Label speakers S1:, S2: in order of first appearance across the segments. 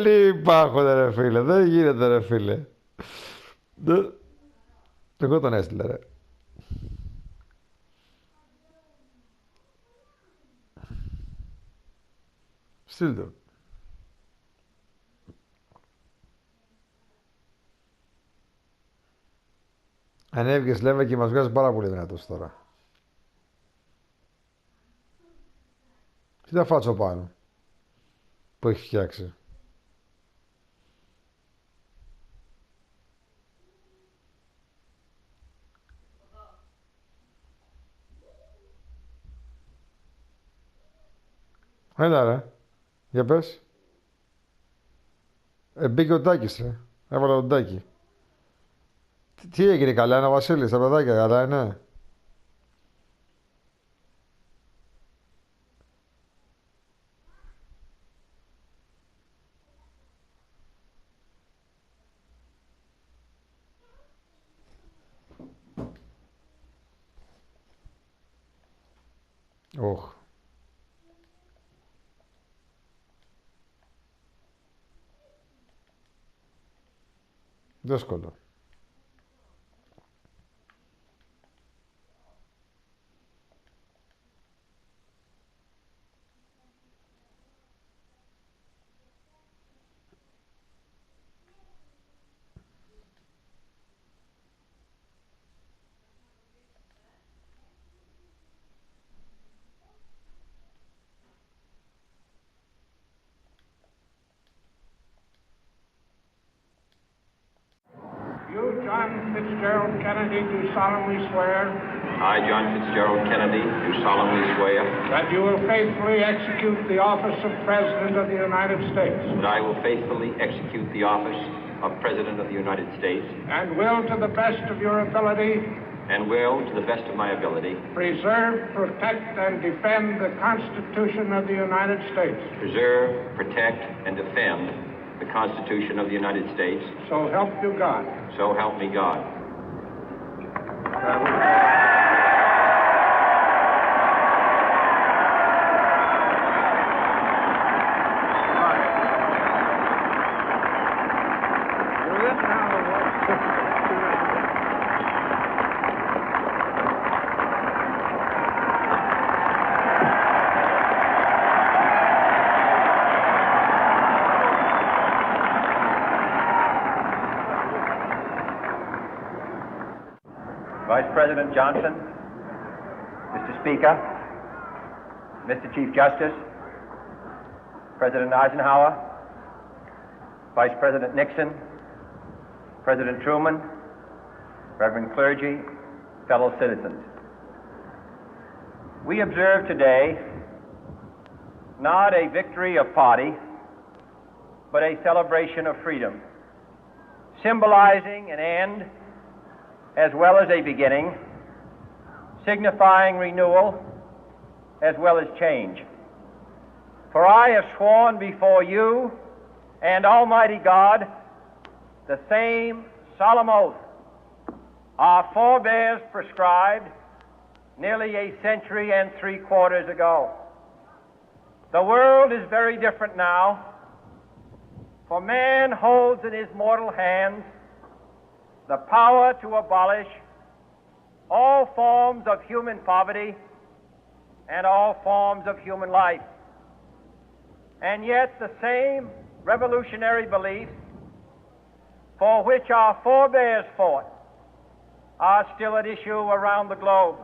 S1: υπάρχονται ρε φίλε, δεν γίνεται ρε φίλε. Εγώ τον έστειλα ρε. Στείλ' το. Ανέβηκες λέμε και μας βγάζει πάρα πολύ δυνατός τώρα. Κοίτα φάτσο πάνω που έχει φτιάξει. Έλα ρε. Για πες. Μπήκε ο Τάκης ρε. Έβαλα τον Τάκη. Τι έγινε, καλά είναι ο Βασίλης, τα παιδάκια, καλά είναι. Όχ. Δύσκολο.
S2: You, John Fitzgerald Kennedy, do solemnly swear.
S3: I, John Fitzgerald Kennedy, do solemnly swear.
S2: That you will faithfully execute the office of President of the United States.
S3: That I will faithfully execute the office of President of the United States.
S2: And will, to the best of your ability.
S3: And will, to the best of my ability.
S2: Preserve, protect, and defend the Constitution of the United States.
S3: Preserve, protect, and defend the Constitution of the United States.
S2: So help you God.
S3: So help me God.
S4: Vice President Johnson, Mr. Speaker, Mr. Chief Justice, President Eisenhower, Vice President Nixon, President Truman, Reverend clergy, fellow citizens. We observe today not a victory of party, but a celebration of freedom, symbolizing an end as well as a beginning, signifying renewal as well as change. For I have sworn before you and Almighty God the same solemn oath our forebears prescribed nearly a century and 3/4 ago. The world is very different now, for man holds in his mortal hands the power to abolish all forms of human poverty and all forms of human life. And yet the same revolutionary beliefs for which our forebears fought are still at issue around the globe.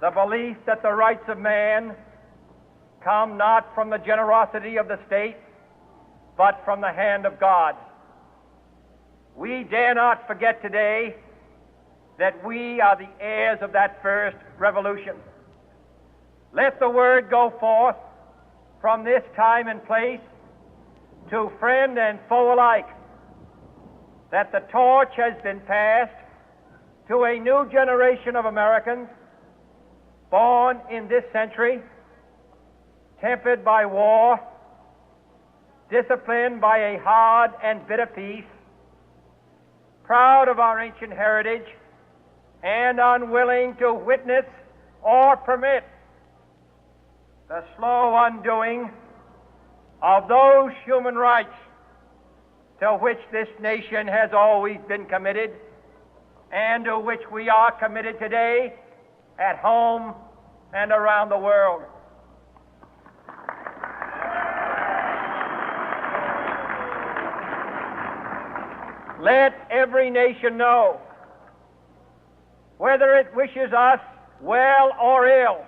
S4: The belief that the rights of man come not from the generosity of the state, but from the hand of God. We dare not forget today that we are the heirs of that first revolution. Let the word go forth from this time and place to friend and foe alike that the torch has been passed to a new generation of Americans born in this century, tempered by war, disciplined by a hard and bitter peace, proud of our ancient heritage, and unwilling to witness or permit the slow undoing of those human rights to which this nation has always been committed and to which we are committed today at home and around the world. Let every nation know, whether it wishes us well or ill,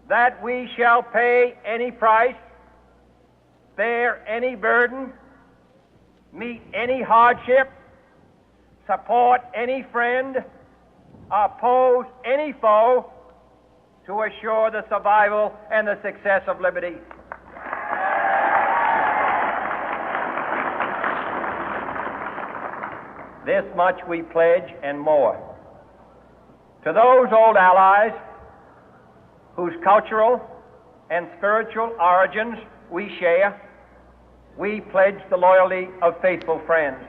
S4: that we shall pay any price, bear any burden, meet any hardship, support any friend, oppose any foe to assure the survival and the success of liberty. This much we pledge and more. To those old allies whose cultural and spiritual origins we share, we pledge the loyalty of faithful friends.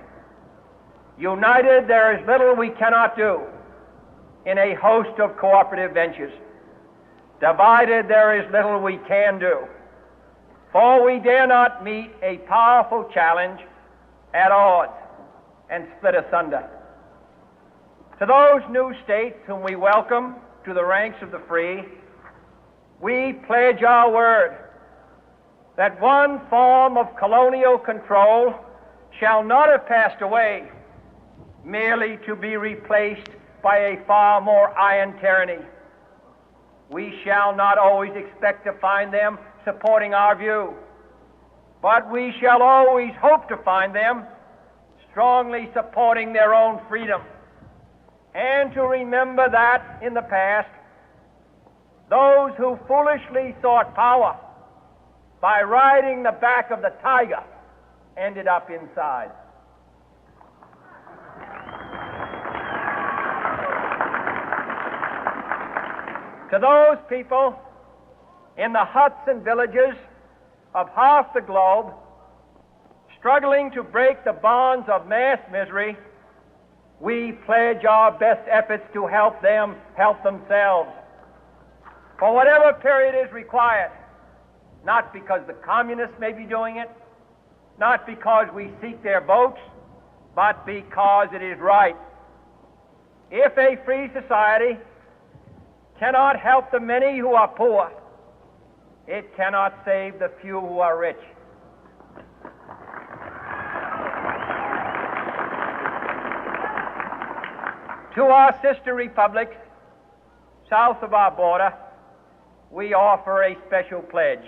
S4: United, there is little we cannot do in a host of cooperative ventures. Divided, there is little we can do, for we dare not meet a powerful challenge at odds and split asunder. To those new states whom we welcome to the ranks of the free, we pledge our word that one form of colonial control shall not have passed away merely to be replaced by a far more iron tyranny. We shall not always expect to find them supporting our view, but we shall always hope to find them strongly supporting their own freedom, and to remember that in the past, those who foolishly sought power by riding the back of the tiger ended up inside. To those people in the huts and villages of half the globe struggling to break the bonds of mass misery, we pledge our best efforts to help them help themselves for whatever period is required, not because the communists may be doing it, not because we seek their votes, but because it is right. If a free society cannot help the many who are poor, it cannot save the few who are rich. To our sister republics south of our border, we offer a special pledge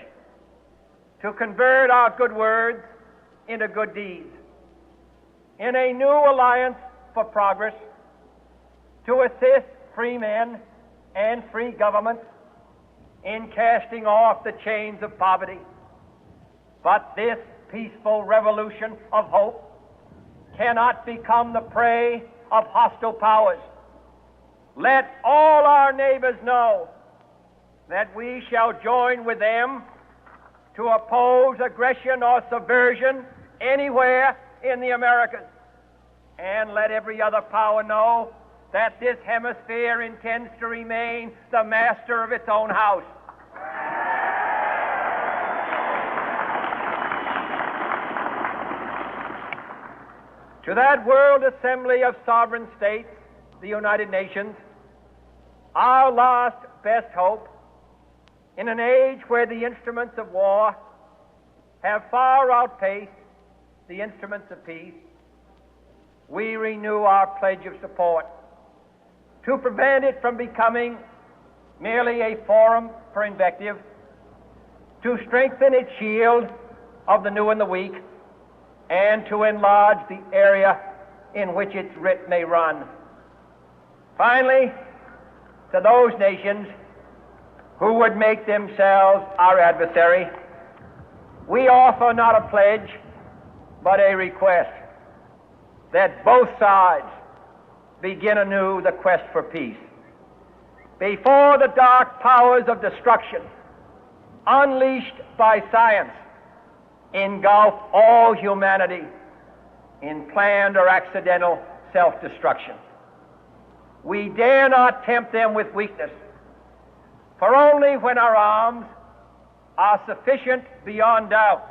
S4: to convert our good words into good deeds, in a new alliance for progress, to assist free men and free governments in casting off the chains of poverty. But this peaceful revolution of hope cannot become the prey of hostile powers. Let all our neighbors know that we shall join with them to oppose aggression or subversion anywhere in the Americas. And let every other power know that this hemisphere intends to remain the master of its own house. To that World Assembly of Sovereign States, the United Nations, our last best hope, in an age where the instruments of war have far outpaced the instruments of peace, we renew our pledge of support to prevent it from becoming merely a forum for invective, to strengthen its shield of the new and the weak, and to enlarge the area in which its writ may run. Finally, to those nations who would make themselves our adversary, we offer not a pledge, but a request that both sides begin anew the quest for peace. Before the dark powers of destruction, unleashed by science, engulf all humanity in planned or accidental self-destruction, we dare not tempt them with weakness, for only when our arms are sufficient beyond doubt,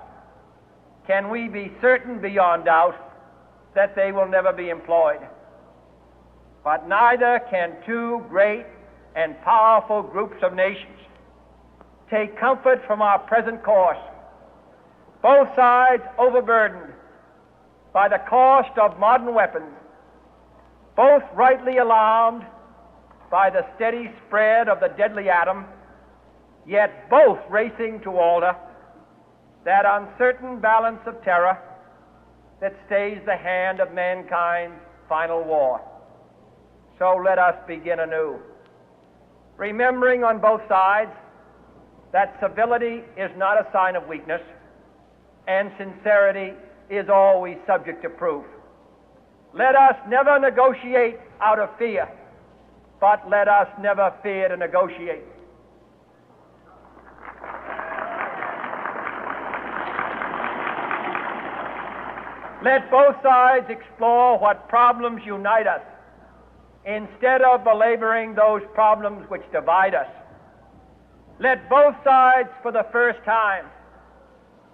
S4: can we be certain beyond doubt that they will never be employed. But neither can two great and powerful groups of nations take comfort from our present course, both sides overburdened by the cost of modern weapons, both rightly alarmed by the steady spread of the deadly atom, yet both racing to alter that uncertain balance of terror that stays the hand of mankind's final war. So let us begin anew, remembering on both sides that civility is not a sign of weakness, and sincerity is always subject to proof. Let us never negotiate out of fear, but let us never fear to negotiate. Let both sides explore what problems unite us, instead of belaboring those problems which divide us. Let both sides, for the first time,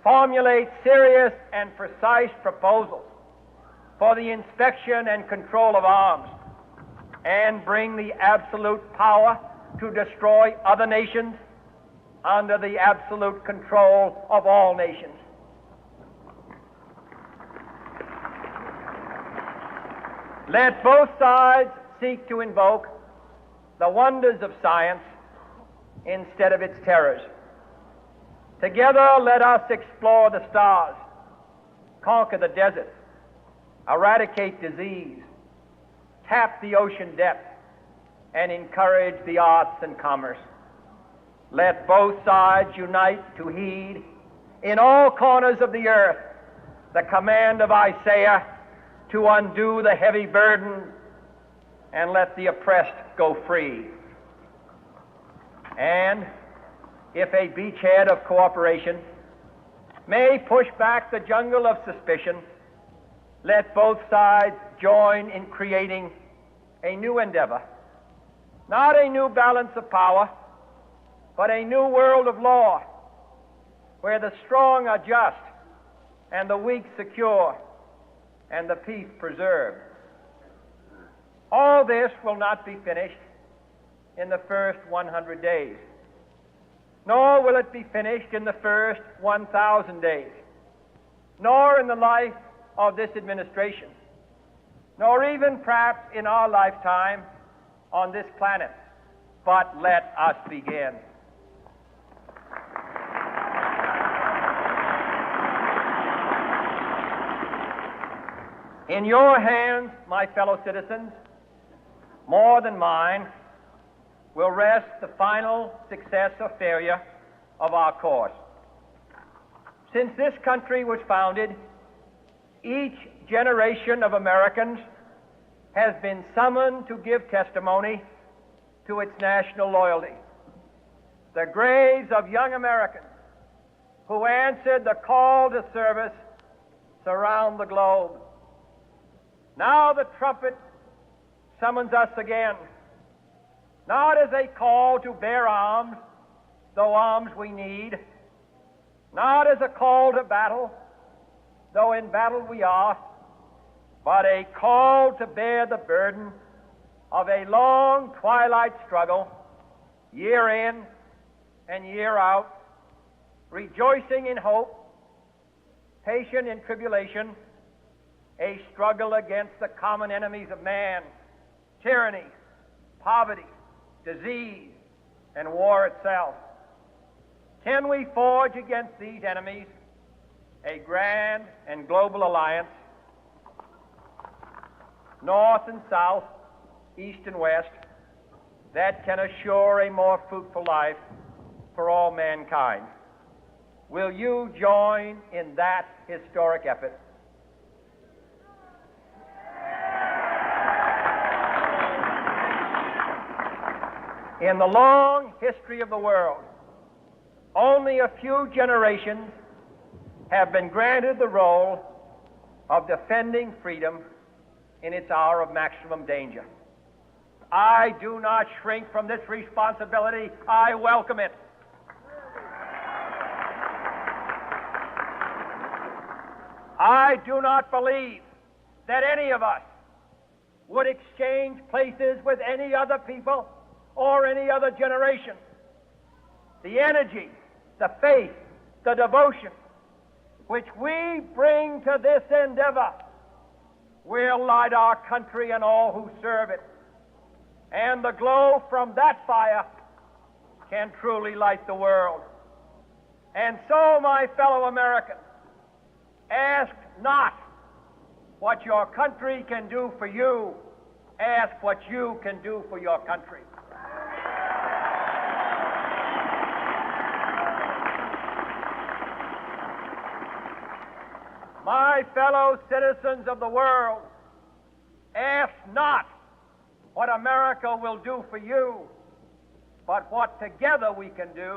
S4: formulate serious and precise proposals for the inspection and control of arms, and bring the absolute power to destroy other nations under the absolute control of all nations. Let both sides seek to invoke the wonders of science instead of its terrors. Together, let us explore the stars, conquer the deserts, eradicate disease, tap the ocean depths, and encourage the arts and commerce. Let both sides unite to heed in all corners of the earth the command of Isaiah to undo the heavy burden and let the oppressed go free. And if a beachhead of cooperation may push back the jungle of suspicion, let both sides join in creating a new endeavor, not a new balance of power, but a new world of law, where the strong are just and the weak secure and the peace preserved. All this will not be finished in the first 100 days, nor will it be finished in the first 1,000 days, nor in the life of this administration, nor even perhaps in our lifetime on this planet. But let us begin. In your hands, my fellow citizens, more than mine, will rest the final success or failure of our course. Since this country was founded, each generation of Americans has been summoned to give testimony to its national loyalty. The graves of young Americans who answered the call to service surround the globe. Now the trumpet summons us again, not as a call to bear arms, though arms we need, not as a call to battle, though in battle we are, but a call to bear the burden of a long twilight struggle, year in and year out, rejoicing in hope, patient in tribulation, a struggle against the common enemies of man, tyranny, poverty, disease, and war itself. Can we forge against these enemies a grand and global alliance, north and south, east and west, that can assure a more fruitful life for all mankind? Will you join in that historic effort? In the long history of the world, only a few generations have been granted the role of defending freedom in its hour of maximum danger. I do not shrink from this responsibility. I welcome it. I do not believe that any of us would exchange places with any other people or any other generation. The energy, the faith, the devotion which we bring to this endeavor will light our country and all who serve it. And the glow from that fire can truly light the world. And so, my fellow Americans, ask not what your country can do for you, ask what you can do for your country. My fellow citizens of the world, ask not what America will do for you, but what together we can do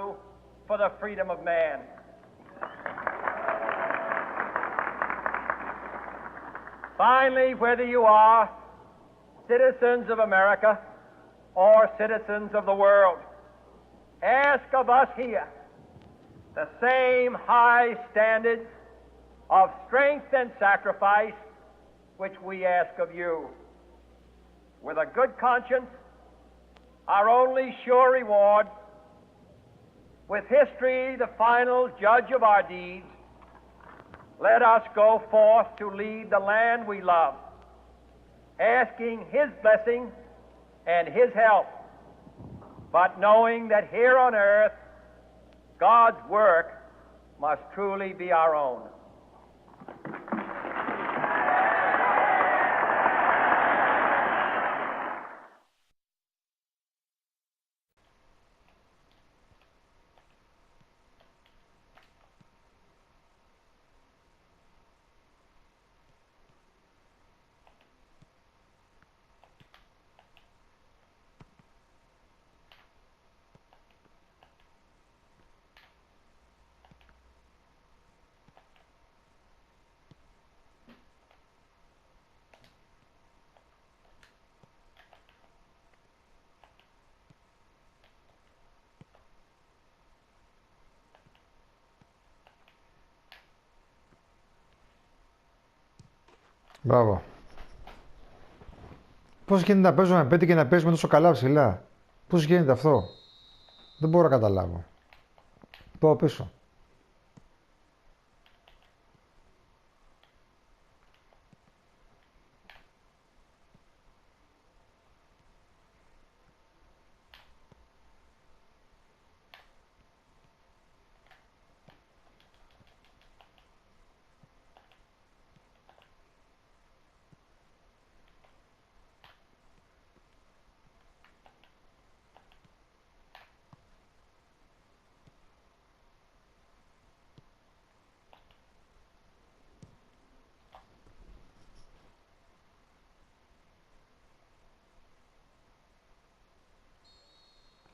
S4: for the freedom of man. Finally, whether you are citizens of America or citizens of the world, ask of us here the same high standards of strength and sacrifice which we ask of you. With a good conscience, our only sure reward, with history the final judge of our deeds, let us go forth to lead the land we love, asking His blessing and His help, but knowing that here on earth God's work must truly be our own.
S1: Μπράβο. Πώς γίνεται να παίζουμε με 5 και να παίζουμε τόσο καλά ψηλά? Πώς γίνεται αυτό? Δεν μπορώ να καταλάβω. Πάω πίσω.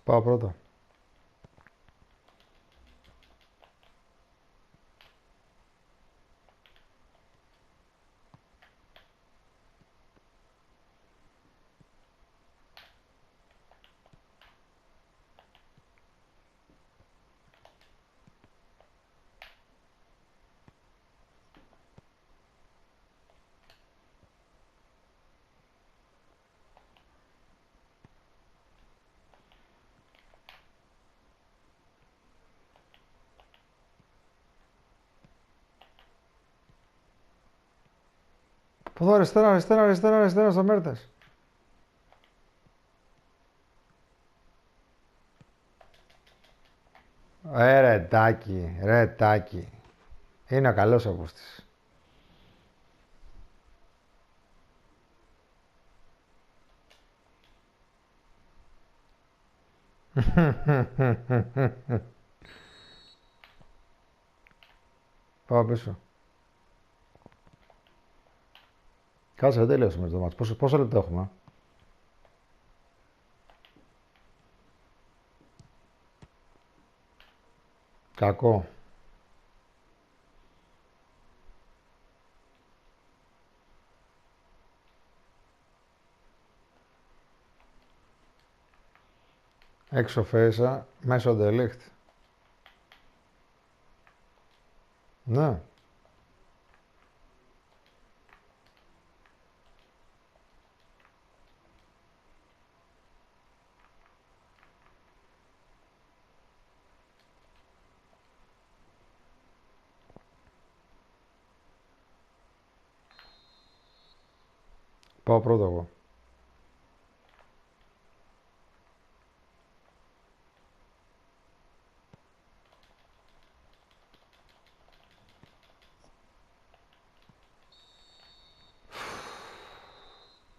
S1: Πάω πρώτα. Από εδώ αριστερά, αριστερά, αριστερά, αριστερά στο Μέρτες. Ρε Τάκη, ρε Τάκη. Είναι ο καλός Αυγούστης. Πάω πίσω. Κάτσε, δεν τελείωσαμε το μάτς. Πόσο λεπτό έχουμε? Κακό. Έξω Φέσα, μέσω Ντελίχτ. Ναι. Πάω πρώτο εγώ.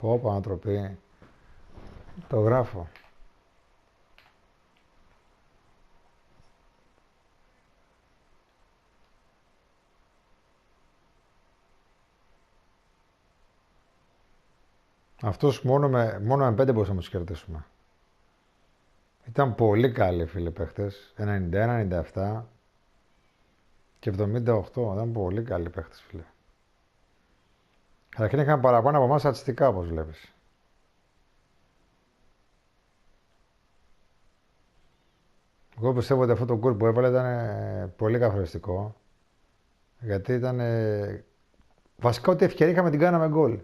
S1: Πω πω ανατροπή. Το γράφω. Αυτός μόνο με 5 μπορούσαμε να τους κερδίσουμε. Ήταν πολύ καλοί φίλοι παίχτες. 91, 97 και 78. Ήταν πολύ καλοί παίχτες φίλε. Καταρχήν είχαν παραπάνω από εμάς στατιστικά όπως βλέπεις. Εγώ πιστεύω ότι αυτό το γκολ που έβαλε ήταν πολύ καθοριστικό. Γιατί ήταν... βασικά ό,τι ευκαιρία είχαμε την κάναμε γκολ.